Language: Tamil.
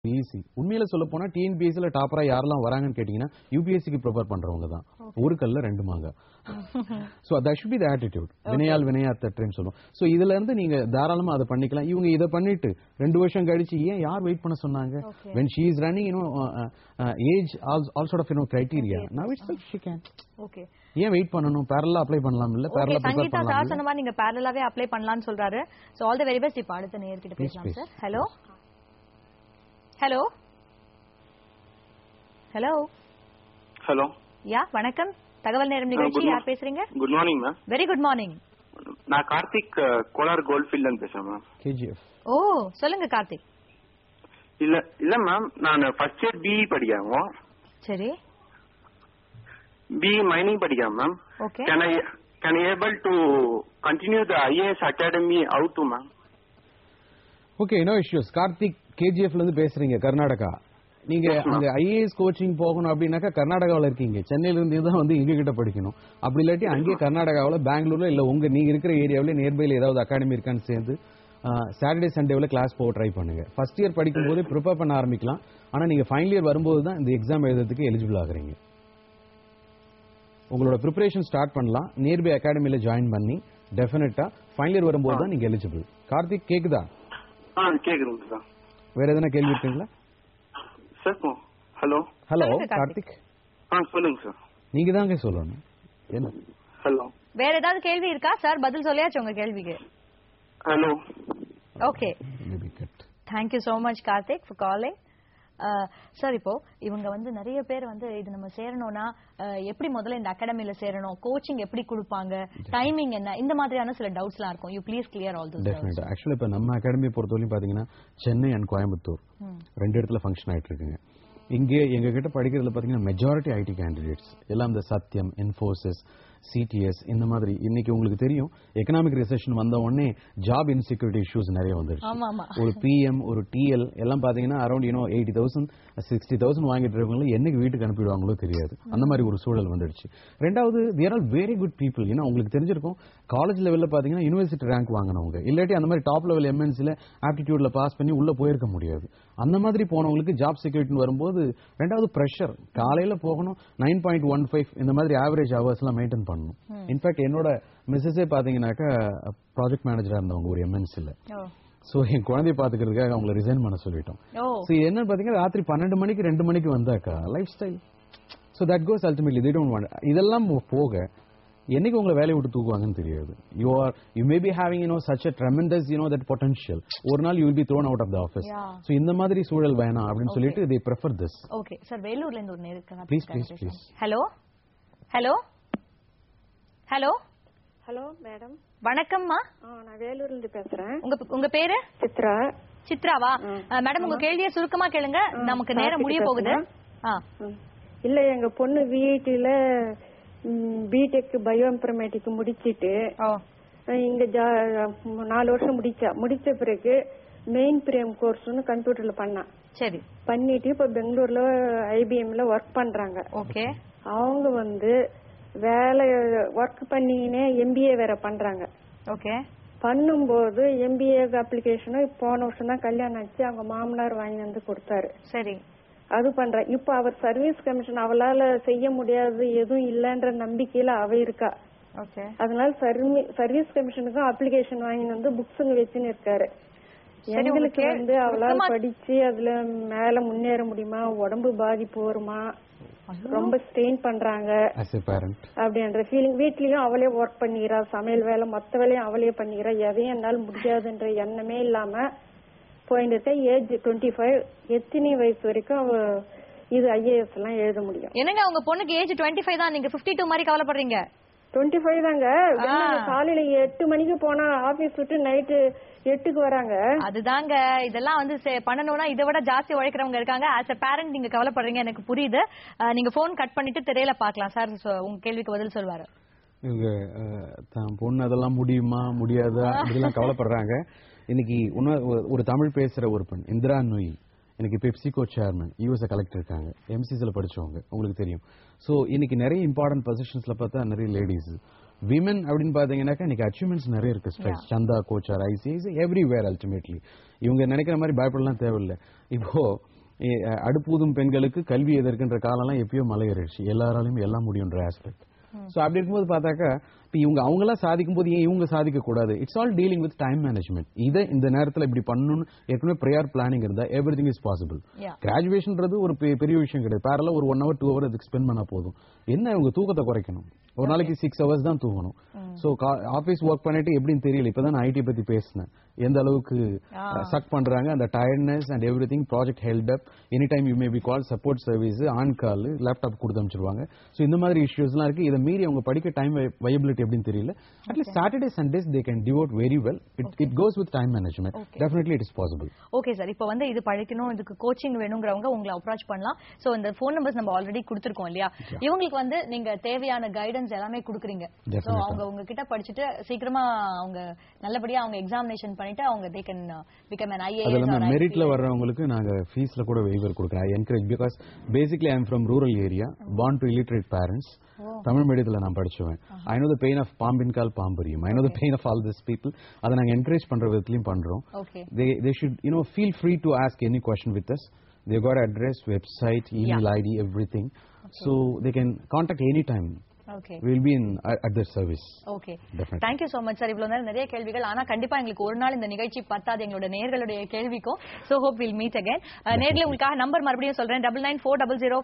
ஈஸி. உண்மையில சொல்ல போனா டிஎன்பிஎஸ்சில டாப்பரா யாரெல்லாம் வராங்கன்னு கேட்டீங்கன்னா யூபிஎஸ்சிக்கு ப்ரிப்பேர் பண்றவங்க தான். ஒரு கல்ல ரெண்டு மாங்க. So that should be the attitude. வினையால் வினையார் தட்டுன்னு சொல்லுவோம். சோ இதுல இருந்து நீங்க தாராளமா அதை பண்ணிக்கலாம். இவங்க இதை பண்ணிட்டு 2 வருஷம் கழிச்சு ஏன் யார் வெயிட் பண்ண சொன்னாங்க? when she is running age all sort of criteria, now itself she can. Okay. ஏன் வெயிட் பண்ணனும்? parallel அப்ளை பண்ணலாம் இல்ல? parallel ப்ரிப்பேர் பண்ணலாம். சார் சொன்னமா நீங்க parallel-ஆவே அப்ளை பண்ணலாம்னு சொல்றாரு. So all the very best. இப்ப அடுத்த நேயர்கிட்ட பேசலாம் sir. Hello hello hello hello. Yeah வணக்கம். தகவல் நேரம் நிகழ்ச்சி. யார் பேசுறீங்க? Good morning ma'am. Very good morning. நான் கார்த்திக், கோலார் கோல்ட்ஃபீல்ட்ல இருந்து பேசுறேன் மேம். கேஜிஎஃப். ஓ சொல்லுங்க கார்த்திக். இல்ல மேம், நான் ஃபர்ஸ்ட் இயர் பிஇ படிக்கிறேன். சரி. பிஇ மைனிங் படிக்கிறேன் ma'am. Okay. can I able to continue the IAS academy how to ma'am? Okay, no issues. Karthik கேஜிஎஃப்ல இருந்து பேசுறீங்க, கர்நாடகா. நீங்க அங்க ஐஏஎஸ் கோச்சிங் போகணும் அப்படின்னாக்கா கர்நாடகாவில் இருக்கீங்க. சென்னையில இருந்து தான் வந்து எங்க கிட்ட படிக்கணும். அப்படி இல்லாட்டி அங்கே கர்நாடகாவில், பெங்களூர்ல இல்ல உங்க நீங்க இருக்கிற ஏரியாவில நியர்பைல ஏதாவது அகாடமி இருக்கான்னு சேர்ந்து சாட்டர்டே சண்டேவில் கிளாஸ் போக ட்ரை பண்ணுங்க. ஃபர்ஸ்ட் இயர் படிக்கும் போது ப்ரிப்பேர் பண்ண ஆரம்பிக்கலாம். ஆனா நீங்க ஃபைனல் இயர் வரும்போது தான் இந்த எக்ஸாம் எழுதுறதுக்கு எலிஜிபிள் ஆகுறீங்க. உங்களோட ப்ரிப்பரேஷன் ஸ்டார்ட் பண்ணலாம். நியர்பை அகாடமியில ஜாயின் பண்ணி டெஃபினட்டா ஃபைனல் இயர் வரும்போது தான் நீங்க எலிஜிபிள். கார்த்திக் கேக்குதா? கேக்குதுங்க சார். வேற எதனா கேள்வி இருக்குங்களா சார்? Hello hello Karthik. சொல்லுங்க சார். நீங்க தாங்க சொல்லணும். என்ன ஹலோ, வேற ஏதாவது கேள்வி இருக்கா சார்? பதில் சொல்லியாச்சு உங்க கேள்விக்கு. Hello. Okay, thank you so much Karthik for calling. Sir இப்போ இவங்க வந்து நிறைய பேர் வந்து இது நம்ம சேரணும்னா எப்படி முதல்ல இந்த அகாடமில சேரணும், கோச்சிங் எப்படி கொடுப்பாங்க, டைமிங் என்ன, இந்த மாதிரியான சில டவுட்ஸ்லாம் இருக்கும். You please clear all this. டெஃபினட்டா. ஆக்சுவலி இப்ப நம்ம அகாடமி பொறுத்தவரைக்கும் பாத்தீங்கன்னா சென்னை அண்ட் கோயம்புத்தூர் 2 இடத்துல ஃபங்க்ஷன் ஆயிட்டு இருக்குங்க. இங்கே எங்க கிட்ட படிக்கிறதுல பாத்தீங்கன்னா மெஜாரிட்டி ஐடி கேண்டிடேட்ஸ் எல்லாம் இந்த சத்யம், இன்ஃபோசிஸ், சிடிஎஸ் இந்த மாதிரி. இன்னைக்கு உங்களுக்கு தெரியும் எக்கனாமிக் ரிசெஷன் வந்த உடனே ஜாப் இன்செக்யூரிட்டி இஷ்யூஸ் நிறைய வந்துருச்சு. ஒரு பிஎம், ஒரு டிஎல் எல்லாம் பாத்தீங்கன்னா அரௌண்ட் 80,000 60,000 வாங்கிட்டு இருக்கவங்க என்னைக்கு வீட்டுக்கு அனுப்பிடுவாங்களோ தெரியாது. அந்த மாதிரி ஒரு சூழல் வந்துடுச்சு. ரெண்டாவது, there are very good people. ஏன்னா உங்களுக்கு தெரிஞ்சிருக்கும் காலேஜ் லெவல்ல பாத்தீங்கன்னா யூனிவர்சிட்டி ரேங்க் வாங்கினவங்க, இல்லாட்டி அந்த மாதிரி டாப் லெவல் எம்என்சில ஆப்டிடியூட்ல பாஸ் பண்ணி உள்ள போயிருக்க முடியாது. அந்த மாதிரி போனவங்களுக்கு ஜாப் செக்யூரிட்டி வரும்போது, ரெண்டாவது பிரஷர், காலையில போகணும் 9.15 இந்த மாதிரி ஆவரேஜ் ஹவர்ஸ் எல்லாம் மெயின்டைன் பண்ணணும். இன்ஃபேக்ட் என்னோட மிஸ்ஸஸே பாத்தீங்கன்னாக்கா ப்ராஜெக்ட் மேனேஜரா இருந்தவங்க ஒரு எம்என்சில. சோ என் குழந்தைய பாத்துக்கிறதுக்காக அவங்களை ரிசைன் பண்ண சொல்லிட்டோம். சோ என்ன பாத்தீங்கன்னா ராத்திரி 12 மணிக்கு 2 மணிக்கு வந்தாக்கா life style. So that cos ultimately they don't want. இதெல்லாம் போக என்னைக்கு உங்களை வேலையை விட்டு தூக்குவாங்கன்னு தெரியாது. You may be having such a tremendous that potential. ஒரு நாள் you will be thrown out of the office. So இந்த மாதிரி சூழல் வேணாம் அப்படின்னு சொல்லிட்டு they prefer this. Okay sir, வேலூர்ல இருந்து ஒரு நேர்காணல். Please. Hello hello hello hello madam. வணக்கம்மா. நான் வேலூர்ல இருந்து பேசுறேன். உங்க பேரு? சித்ரா. சித்ராவா? மேடம் உங்க கேள்வியை சுருக்கமா கேளுங்க, நமக்கு நேரம் முடிய போகுது. இல்ல, எங்க பொண்ணு விஐடில பிடெக் பயோ இன்ஃபர்மேட்டிக் முடிச்சிட்டு இங்க 4 வருஷம் முடிச்ச பிறகு மெயின் பிரேம் கோர்ஸ்னு கம்ப்யூட்டர்ல பண்ணா. சரி. பண்ணிட்டு இப்ப பெங்களூர்ல ஐபிஎம்ல ஒர்க் பண்றாங்க. ஓகே. அவங்க வந்து வேலை ஒர்க் பண்ணினே எம்பிஏ வேற பண்றாங்க. ஓகே. பண்ணும்போது எம்பிஏ அப்ளிகேஷன் போன வருஷம் தான் கல்யாணம் ஆச்சு. அவங்க மாமனார் வாங்கி வந்து கொடுத்தாரு. சரி. அது பண்ற. இப்ப அவர் சர்வீஸ் கமிஷன் அவளால செய்ய முடியாது எதுவும் இல்லன்ற நம்பிக்கையில அவ இருக்கா. அதனால சர்வீஸ் கமிஷனுக்கும் அப்ளிகேஷன் வாங்கி வந்து புக்ஸுங்க வச்சுன்னு இருக்காரு. எங்களுக்கு வந்து அவளால படிச்சு அதுல மேல முன்னேற முடியுமா, உடம்பு பாதிப்பு வருமா, ரொம்ப ஸ்ட்ரெயின் பண்றாங்க அப்படின்ற ஃபீலிங். வீட்லயும் அவளே ஒர்க் பண்ணிக்கிறா, சமையல் வேலை மொத்த வேலையும் அவளே பண்ணிக்கிறா. எதையும் என்னால முடியாதுன்ற எண்ணமே இல்லாம போயிட்டு ஏஜ் 25, எத்தனை வயசு வரைக்கும் அவ இது ஐஏஎஸ் எல்லாம் எழுத முடியும். என்னங்க உங்க பொண்ணுக்கு ஏஜ் 25 தான், நீங்க 52 மாதிரி கவலைப்படுறீங்க? 25 தாங்க. காலையில 8 மணிக்கு போனா ஆபீஸ் விட்டு நைட்டு 8க்கு வராங்க. அதுதாங்க, இதெல்லாம் வந்து பண்ணணும்னா இதை விட ஜாஸ்தி உழைக்கிறவங்க இருக்காங்க. ஆஸ் அ பேரண்ட் நீங்க கவலைப்படுறீங்க, எனக்கு புரியுது. நீங்க போன் கட் பண்ணிட்டு திரையில பாக்கலாம் சார். உங்க கேள்விக்கு பதில் சொல்வாரு. இவங்க தான் பொண்ணு அதெல்லாம் முடியுமா முடியாதா இதெல்லாம் கவலைப்படுறாங்க. இன்னைக்கு ஒரு தமிழ் பேசுற ஒரு பெண் இந்திரா நுயி, இன்னைக்கு பெப்சிகோ சேர்மன், யூஎஸ் கலெக்டர் இருக்காங்க, எம்சிசில படிச்சவங்க, உங்களுக்கு தெரியும். ஸோ இன்னைக்கு நிறைய இம்பார்ட்டன்ட் பொசிஷன்ஸ்ல பார்த்தா நிறைய லேடிஸ் விமன் அப்படின்னு பாத்தீங்கன்னாக்கா இன்னைக்கு அச்சீவ்மெண்ட்ஸ் நிறைய இருக்கு. Stress Chanda Kochhar ஐசிஐஸ் everywhere. Ultimately இவங்க நினைக்கிற மாதிரி பயப்படலாம் தேவையில்லை. இப்போ அடுப்பூதும் பெண்களுக்கு கல்வி எதற்குன்ற காலம்லாம் எப்பயோ மலையேறிடுச்சு. எல்லாராலையும் எல்லாம் முடியுன்ற ஆஸ்பெக்ட். சோ அப்படி இருக்கும்போது பார்த்தாக்கா இப்ப இவங்க அவங்களா சாதிக்கும் போது ஏன் இவங்க சாதிக்க கூடாது? It's all dealing with time management. இதை இந்த நேரத்துல இப்படி பண்ணணும் ஏற்கனவே ப்ரேயர் பிளானிங் இருந்தா எவ்ரிதிங் இஸ் பாசிபிள். கிராஜுவேஷன்ன்றது ஒரு பெரிய விஷயம் கிடையாது. பேரலா ஒரு 1 hour 2 hour அதுக்கு ஸ்பெண்ட் பண்ணா போதும். என்ன இவங்க தூக்கத்தை குறைக்கணும். ஒரு நாளைக்கு 6 hours தான் தூங்கணும். சோ ஆபீஸ் ஒர்க் பண்ணிட்டு எப்படின்னு தெரியல. இப்பதான் நான் ஐடி பத்தி பேசினேன். எந்த அளவுக்கு சக் பண்றாங்க அந்த tiredness and everything. Project held up any time you may be call support service on call laptop கொடுத்து அனுப்பிச்சிருவாங்க. சோ இந்த மாதிரி இஷ்யூஸ்லாம் இருக்கு. இதை மீறி அவங்க படிக்க டைம் வயபிலிட்டி எப்படின்னு தெரியல. At least Saturday Sundays they can டிவோட் very well. It goes with time management. Definitely it is possible. Okay sir. இப்போ வந்து இது படிக்கணும் இதுக்கு கோச்சிங் வேணுங்கிறவங்க உங்களை அப்ரோச் பண்ணலாம். சோ இந்த ஃபோன் நம்பர்ஸ் நம்ம ஆல்ரெடி கொடுத்திருக்கோம் இல்லையா? இவங்களுக்கு வந்து நீங்க தேவையான கைடன்ஸ் எல்லாமே கொடுக்குறீங்க. சோ அவங்க உங்ககிட்ட படிச்சுட்டு சீக்கிரமா அவங்க நல்லபடியா அவங்க எக்ஸாமினேஷன் பண்ணிட்டு அவங்க they can become an IAS or மெரிட்ல வர்றவங்களுக்கு நாங்க ஃபீஸ்ல கூட வெய்வர் கொடுக்கிறோம். I encourage because basically I am from rural area, born to illiterate parents. Tamil மீடியத்துல நான் படிச்சுவேன். I know the pain of பாம்பின்கால் பாம்பரியும். I know the pain of all these people. அதை நாங்க என்கரேஜ் பண்ற விதத்திலையும் பண்றோம். They should feel free to ask any question with us. They got address, website, email ID, everything. So they can contact anytime. Okay. We will be at their service. Okay. Definitely. Thank you so much sir. இவ்வளவு நேரம் நிறைய கேள்விகள். ஆனா கண்டிப்பா எங்களுக்கு ஒரு நாள் இந்த நிகழ்ச்சி பத்தாது எங்களோட நேயர்களுடைய கேள்விக்கும். So hope we'll meet again. நேர்ல உங்களுக்காக நம்பர் மறுபடியும் சொல்றேன். 994000